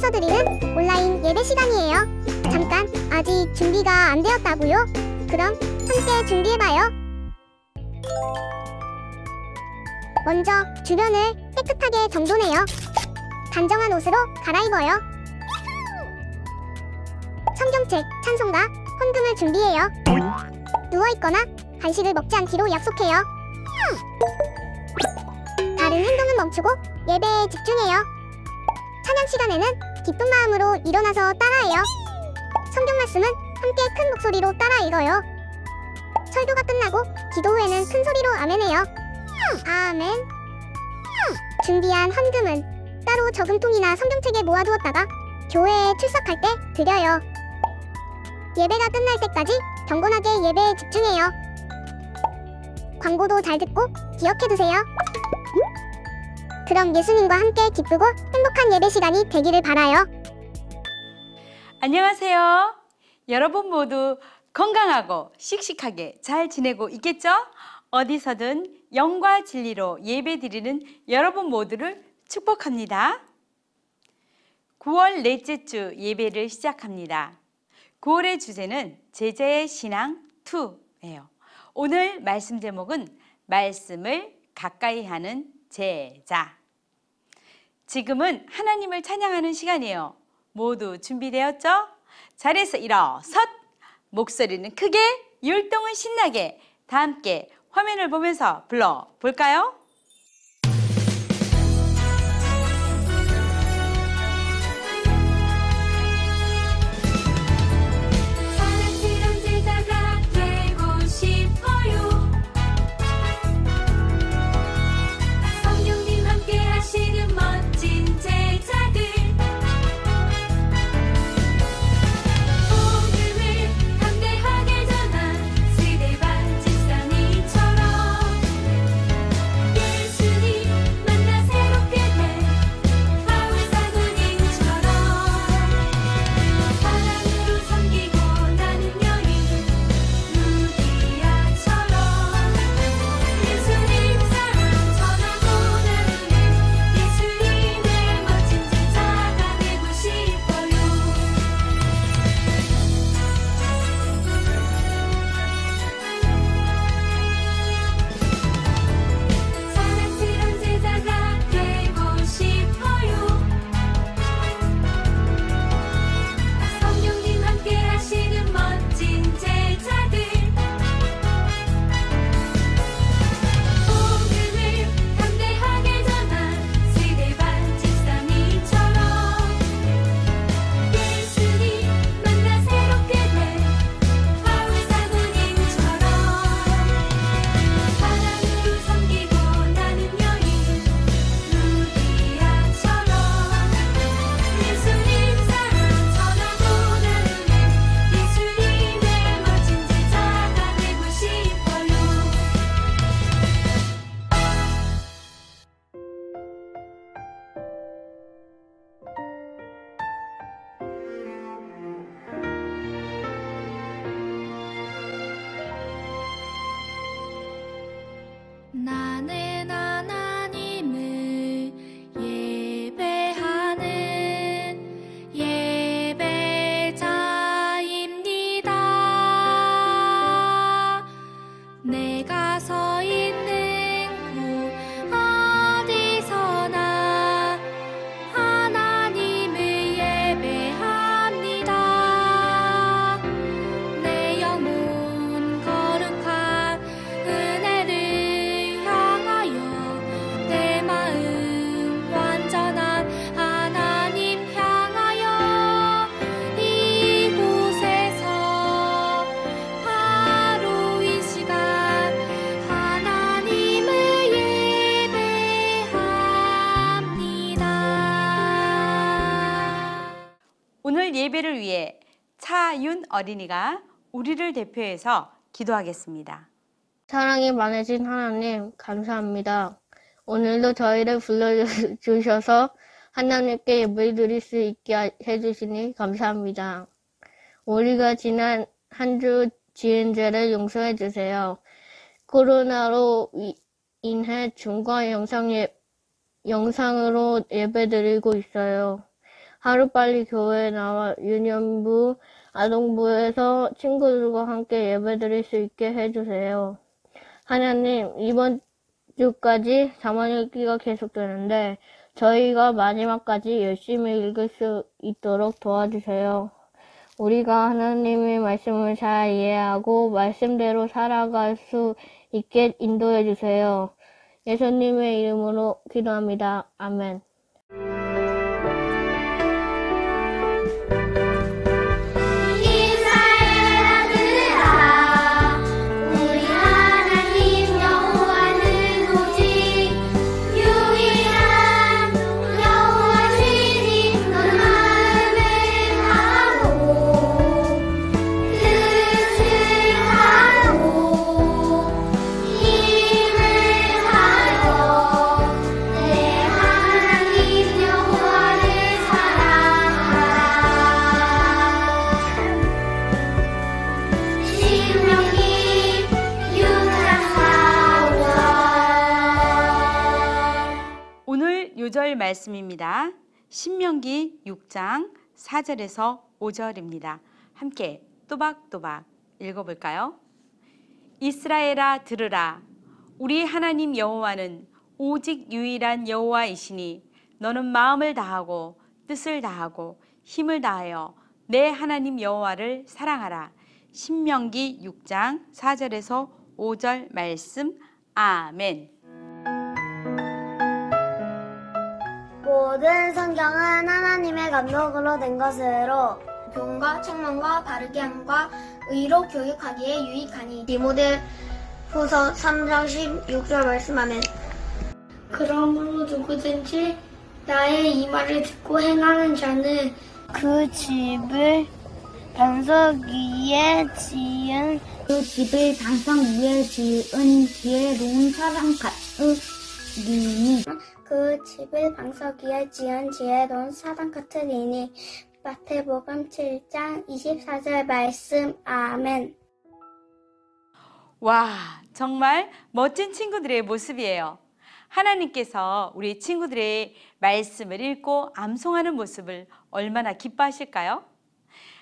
어디서 드리는 온라인 예배 시간이에요. 잠깐, 아직 준비가 안 되었다고요? 그럼 함께 준비해봐요. 먼저 주변을 깨끗하게 정돈해요. 단정한 옷으로 갈아입어요. 성경책, 찬송가, 헌금을 준비해요. 누워있거나 간식을 먹지 않기로 약속해요. 다른 행동은 멈추고 예배에 집중해요. 찬양 시간에는 기쁜 마음으로 일어나서 따라해요. 성경 말씀은 함께 큰 목소리로 따라 읽어요. 설교가 끝나고 기도 후에는 큰 소리로 아멘해요. 아멘. 준비한 헌금은 따로 저금통이나 성경책에 모아두었다가 교회에 출석할 때 드려요. 예배가 끝날 때까지 경건하게 예배에 집중해요. 광고도 잘 듣고 기억해두세요. 그럼 예수님과 함께 기쁘고 행복한 예배 시간이 되기를 바라요. 안녕하세요. 여러분 모두 건강하고 씩씩하게 잘 지내고 있겠죠? 어디서든 영과 진리로 예배 드리는 여러분 모두를 축복합니다. 9월 넷째 주 예배를 시작합니다. 9월의 주제는 제자의 신앙 2예요. 오늘 말씀 제목은 말씀을 가까이 하는 제자. 지금은 하나님을 찬양하는 시간이에요. 모두 준비되었죠? 자리에서 일어섰! 목소리는 크게, 율동은 신나게 다 함께 화면을 보면서 불러볼까요? 나는 하나님을 예배하는 예배자입니다. 내가 서 있는 곳 어디서나 하나님을 예배합니다. 내 영혼 거룩한 은혜를 내 마음 완전한 하나님 향하여 이곳에서 바로 이 시간 하나님을 예배합니다. 오늘 예배를 위해 차윤 어린이가 우리를 대표해서 기도하겠습니다. 사랑이 많으신 하나님, 감사합니다. 오늘도 저희를 불러주셔서 하나님께 예배 드릴 수 있게 해주시니 감사합니다. 우리가 지난 한 주 지은 죄를 용서해 주세요. 코로나로 인해 줌과 영상으로 예배 드리고 있어요. 하루빨리 교회에 나와 유년부, 아동부에서 친구들과 함께 예배드릴 수 있게 해주세요. 하나님, 이번 주까지 4만 읽기가 계속되는데 저희가 마지막까지 열심히 읽을 수 있도록 도와주세요. 우리가 하나님의 말씀을 잘 이해하고 말씀대로 살아갈 수 있게 인도해 주세요. 예수님의 이름으로 기도합니다. 아멘. 요절 말씀입니다. 신명기 6장 4절에서 5절입니다. 함께 또박또박 읽어볼까요? 이스라엘아 들으라. 우리 하나님 여호와는 오직 유일한 여호와이시니 너는 마음을 다하고 뜻을 다하고 힘을 다하여 내 하나님 여호와를 사랑하라. 신명기 6장 4절에서 5절 말씀. 아멘. 모든 성경은 하나님의 감독으로 된 것으로 교훈과 책망과 바르게 함과 의로 교육하기에 유익하니. 디모데 후서 3장 16절 말씀하면 그러므로 누구든지 나의 이 말을 듣고 행하는 자는 그 집을 반석 위에 지은 지혜로운 사람 같으리니 그 집을 방석 위에 지은 지혜로운 사람 같으리니. 마태복음 7장 24절 말씀. 아멘. 와, 정말 멋진 친구들의 모습이에요. 하나님께서 우리 친구들의 말씀을 읽고 암송하는 모습을 얼마나 기뻐하실까요?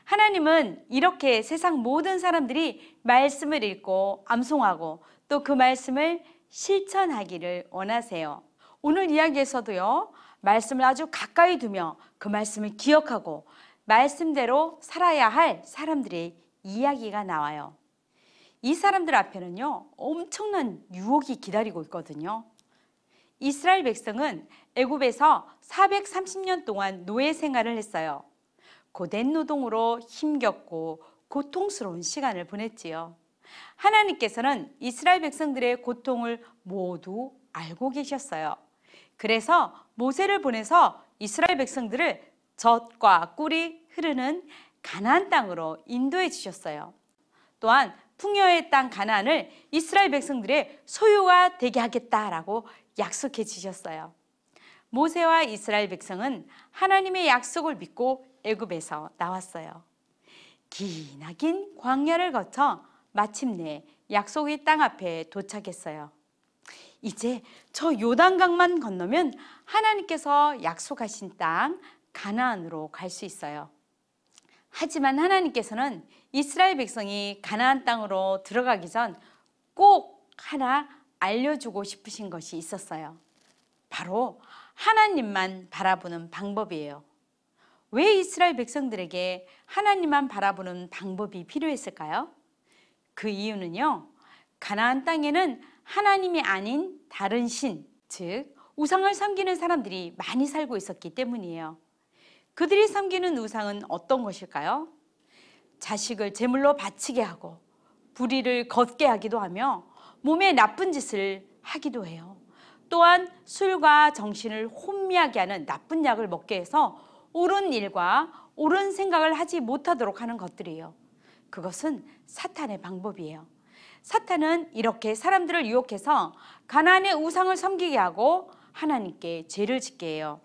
하나님은 이렇게 세상 모든 사람들이 말씀을 읽고 암송하고 또 그 말씀을 실천하기를 원하세요. 오늘 이야기에서도요, 말씀을 아주 가까이 두며 그 말씀을 기억하고 말씀대로 살아야 할 사람들의 이야기가 나와요. 이 사람들 앞에는요, 엄청난 유혹이 기다리고 있거든요. 이스라엘 백성은 애굽에서 430년 동안 노예 생활을 했어요. 고된 노동으로 힘겹고 고통스러운 시간을 보냈지요. 하나님께서는 이스라엘 백성들의 고통을 모두 알고 계셨어요. 그래서 모세를 보내서 이스라엘 백성들을 젖과 꿀이 흐르는 가나안 땅으로 인도해 주셨어요. 또한 풍요의 땅 가나안을 이스라엘 백성들의 소유가 되게 하겠다라고 약속해 주셨어요. 모세와 이스라엘 백성은 하나님의 약속을 믿고 애굽에서 나왔어요. 기나긴 광야를 거쳐 마침내 약속의 땅 앞에 도착했어요. 이제 저 요단강만 건너면 하나님께서 약속하신 땅 가나안으로 갈 수 있어요. 하지만 하나님께서는 이스라엘 백성이 가나안 땅으로 들어가기 전 꼭 하나 알려주고 싶으신 것이 있었어요. 바로 하나님만 바라보는 방법이에요. 왜 이스라엘 백성들에게 하나님만 바라보는 방법이 필요했을까요? 그 이유는요, 가나안 땅에는 하나님이 아닌 다른 신, 즉 우상을 섬기는 사람들이 많이 살고 있었기 때문이에요. 그들이 섬기는 우상은 어떤 것일까요? 자식을 제물로 바치게 하고 불의를 걷게 하기도 하며 몸에 나쁜 짓을 하기도 해요. 또한 술과 정신을 혼미하게 하는 나쁜 약을 먹게 해서 옳은 일과 옳은 생각을 하지 못하도록 하는 것들이에요. 그것은 사탄의 방법이에요. 사탄은 이렇게 사람들을 유혹해서 가나안의 우상을 섬기게 하고 하나님께 죄를 짓게 해요.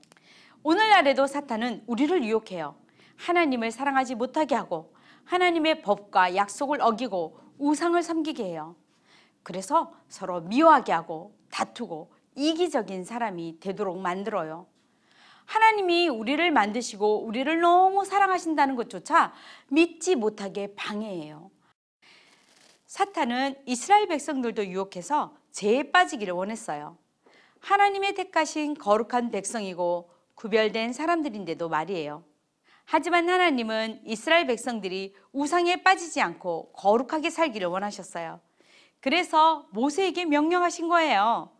오늘날에도 사탄은 우리를 유혹해요. 하나님을 사랑하지 못하게 하고 하나님의 법과 약속을 어기고 우상을 섬기게 해요. 그래서 서로 미워하게 하고 다투고 이기적인 사람이 되도록 만들어요. 하나님이 우리를 만드시고 우리를 너무 사랑하신다는 것조차 믿지 못하게 방해해요. 사탄은 이스라엘 백성들도 유혹해서 죄에 빠지기를 원했어요. 하나님의 택하신 거룩한 백성이고 구별된 사람들인데도 말이에요. 하지만 하나님은 이스라엘 백성들이 우상에 빠지지 않고 거룩하게 살기를 원하셨어요. 그래서 모세에게 명령하신 거예요.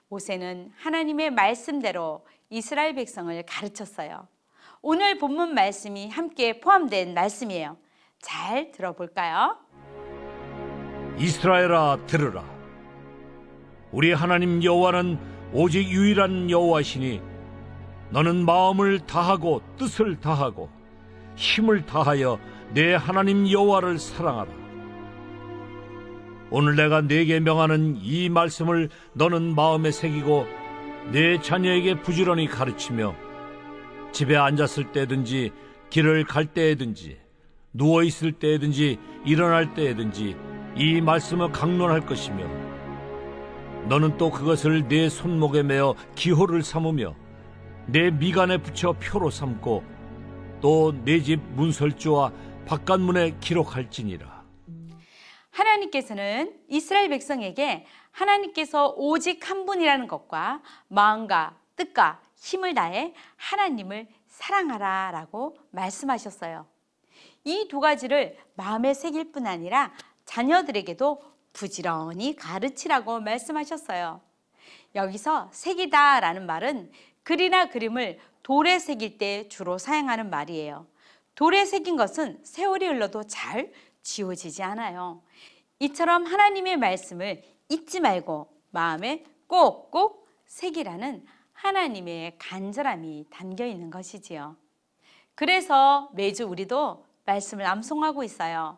모세는 하나님의 말씀대로 이스라엘 백성을 가르쳤어요. 오늘 본문 말씀이 함께 포함된 말씀이에요. 잘 들어볼까요? 이스라엘아 들으라. 우리 하나님 여호와는 오직 유일한 여호와시니 너는 마음을 다하고 뜻을 다하고 힘을 다하여 내 하나님 여호와를 사랑하라. 오늘 내가 네게 명하는 이 말씀을 너는 마음에 새기고 내 자녀에게 부지런히 가르치며 집에 앉았을 때든지 길을 갈 때에든지 누워있을 때에든지 일어날 때에든지 이 말씀을 강론할 것이며 너는 또 그것을 내 손목에 매어 기호를 삼으며 내 미간에 붙여 표로 삼고 또 내 집 문설주와 바깥문에 기록할지니라. 하나님께서는 이스라엘 백성에게 하나님께서 오직 한 분이라는 것과 마음과 뜻과 힘을 다해 하나님을 사랑하라 라고 말씀하셨어요. 이 두 가지를 마음에 새길 뿐 아니라 자녀들에게도 부지런히 가르치라고 말씀하셨어요. 여기서 새기다 라는 말은 글이나 그림을 돌에 새길 때 주로 사용하는 말이에요. 돌에 새긴 것은 세월이 흘러도 잘 지워지지 않아요. 이처럼 하나님의 말씀을 잊지 말고 마음에 꼭꼭 새기라는 하나님의 간절함이 담겨 있는 것이지요. 그래서 매주 우리도 말씀을 암송하고 있어요.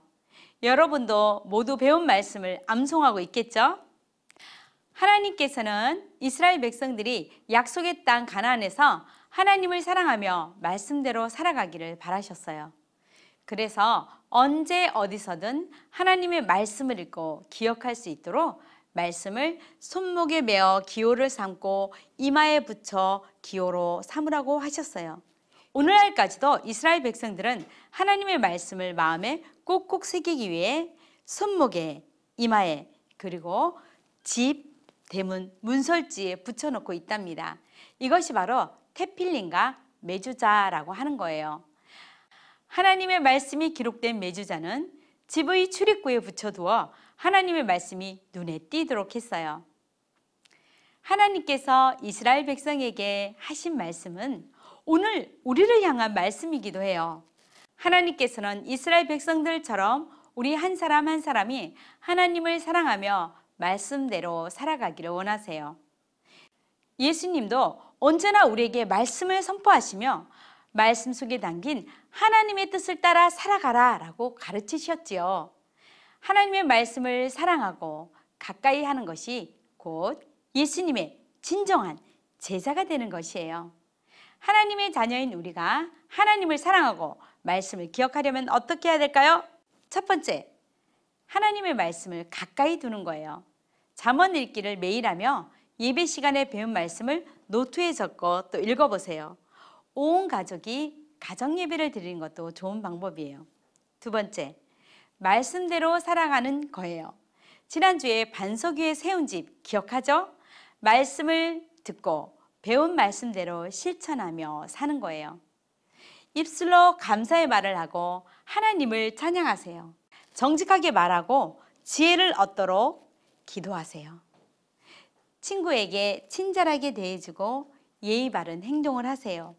여러분도 모두 배운 말씀을 암송하고 있겠죠? 하나님께서는 이스라엘 백성들이 약속의 땅 가나안에서 하나님을 사랑하며 말씀대로 살아가기를 바라셨어요. 그래서 언제 어디서든 하나님의 말씀을 읽고 기억할 수 있도록 말씀을 손목에 메어 기호를 삼고 이마에 붙여 기호로 삼으라고 하셨어요. 오늘날까지도 이스라엘 백성들은 하나님의 말씀을 마음에 꼭꼭 새기기 위해 손목에, 이마에, 그리고 집, 대문, 문설지에 붙여놓고 있답니다. 이것이 바로 테필린과 메주자라고 하는 거예요. 하나님의 말씀이 기록된 메주자는 집의 출입구에 붙여두어 하나님의 말씀이 눈에 띄도록 했어요. 하나님께서 이스라엘 백성에게 하신 말씀은 오늘 우리를 향한 말씀이기도 해요. 하나님께서는 이스라엘 백성들처럼 우리 한 사람 한 사람이 하나님을 사랑하며 말씀대로 살아가기를 원하세요. 예수님도 언제나 우리에게 말씀을 선포하시며 말씀 속에 담긴 하나님의 뜻을 따라 살아가라 라고 가르치셨지요. 하나님의 말씀을 사랑하고 가까이 하는 것이 곧 예수님의 진정한 제자가 되는 것이에요. 하나님의 자녀인 우리가 하나님을 사랑하고 말씀을 기억하려면 어떻게 해야 될까요? 첫 번째, 하나님의 말씀을 가까이 두는 거예요. 잠언 읽기를 매일 하며 예배 시간에 배운 말씀을 노트에 적고 또 읽어보세요. 온 가족이 가정 예배를 드리는 것도 좋은 방법이에요. 두 번째, 말씀대로 살아가는 거예요. 지난주에 반석 위에 세운 집 기억하죠? 말씀을 듣고 배운 말씀대로 실천하며 사는 거예요. 입술로 감사의 말을 하고 하나님을 찬양하세요. 정직하게 말하고 지혜를 얻도록 기도하세요. 친구에게 친절하게 대해주고 예의 바른 행동을 하세요.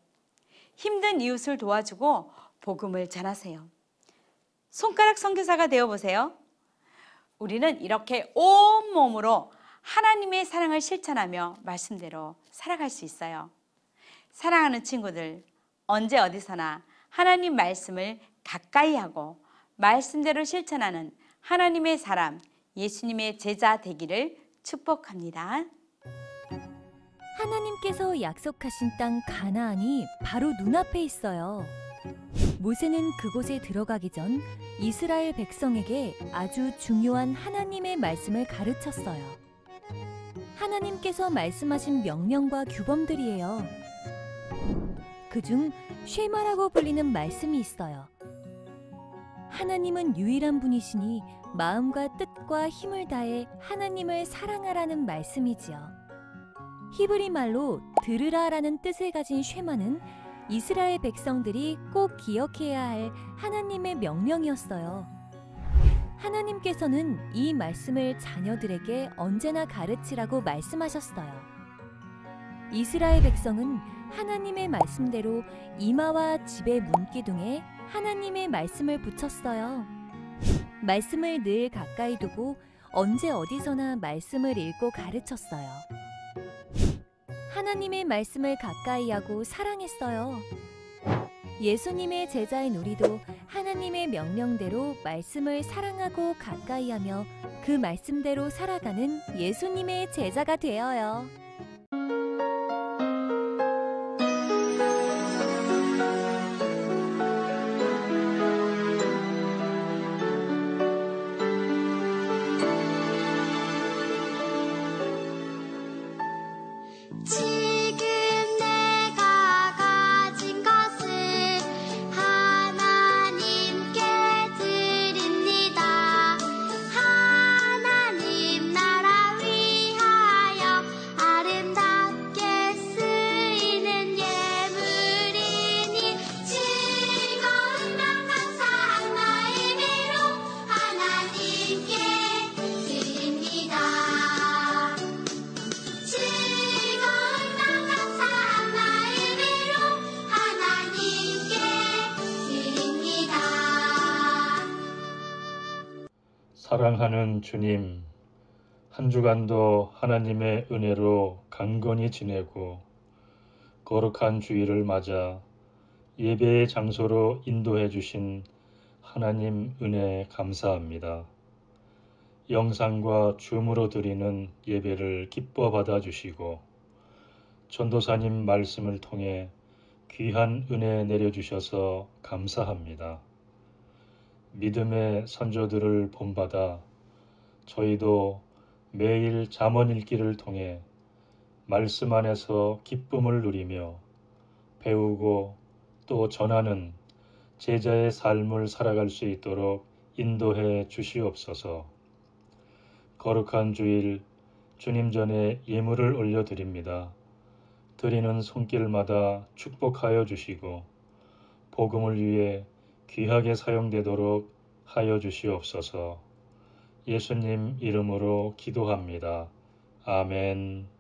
힘든 이웃을 도와주고 복음을 전하세요. 손가락 선교사가 되어보세요. 우리는 이렇게 온몸으로 하나님의 사랑을 실천하며 말씀대로 살아갈 수 있어요. 사랑하는 친구들, 언제 어디서나 하나님 말씀을 가까이 하고 말씀대로 실천하는 하나님의 사람, 예수님의 제자 되기를 축복합니다. 하나님께서 약속하신 땅 가나안이 바로 눈앞에 있어요. 모세는 그곳에 들어가기 전 이스라엘 백성에게 아주 중요한 하나님의 말씀을 가르쳤어요. 하나님께서 말씀하신 명령과 규범들이에요. 그중 쉐마라고 불리는 말씀이 있어요. 하나님은 유일한 분이시니 마음과 뜻과 힘을 다해 하나님을 사랑하라는 말씀이지요. 히브리 말로 들으라라는 뜻을 가진 쉐마는 이스라엘 백성들이 꼭 기억해야 할 하나님의 명령이었어요. 하나님께서는 이 말씀을 자녀들에게 언제나 가르치라고 말씀하셨어요. 이스라엘 백성은 하나님의 말씀대로 이마와 집의 문기둥에 하나님의 말씀을 붙였어요. 말씀을 늘 가까이 두고 언제 어디서나 말씀을 읽고 가르쳤어요. 하나님의 말씀을 가까이 하고 사랑했어요. 예수님의 제자인 우리도 하나님의 명령대로 말씀을 사랑하고 가까이 하며 그 말씀대로 살아가는 예수님의 제자가 되어요. 지금 내가 가진 것을 하나님께 드립니다. 하나님 나라 위하여 아름답게 쓰이는 예물이니 즐거운 맘 감사한 마음으로 하나님께 드립니다. 사랑하는 주님, 한 주간도 하나님의 은혜로 강건히 지내고 거룩한 주일을 맞아 예배의 장소로 인도해 주신 하나님 은혜 감사합니다. 영상과 줌으로 드리는 예배를 기뻐 받아주시고 전도사님 말씀을 통해 귀한 은혜 내려주셔서 감사합니다. 믿음의 선조들을 본받아 저희도 매일 잠언 읽기를 통해 말씀 안에서 기쁨을 누리며 배우고 또 전하는 제자의 삶을 살아갈 수 있도록 인도해 주시옵소서. 거룩한 주일 주님 전에 예물을 올려드립니다. 드리는 손길마다 축복하여 주시고 복음을 위해 귀하게 사용되도록 하여 주시옵소서. 예수님 이름으로 기도합니다. 아멘.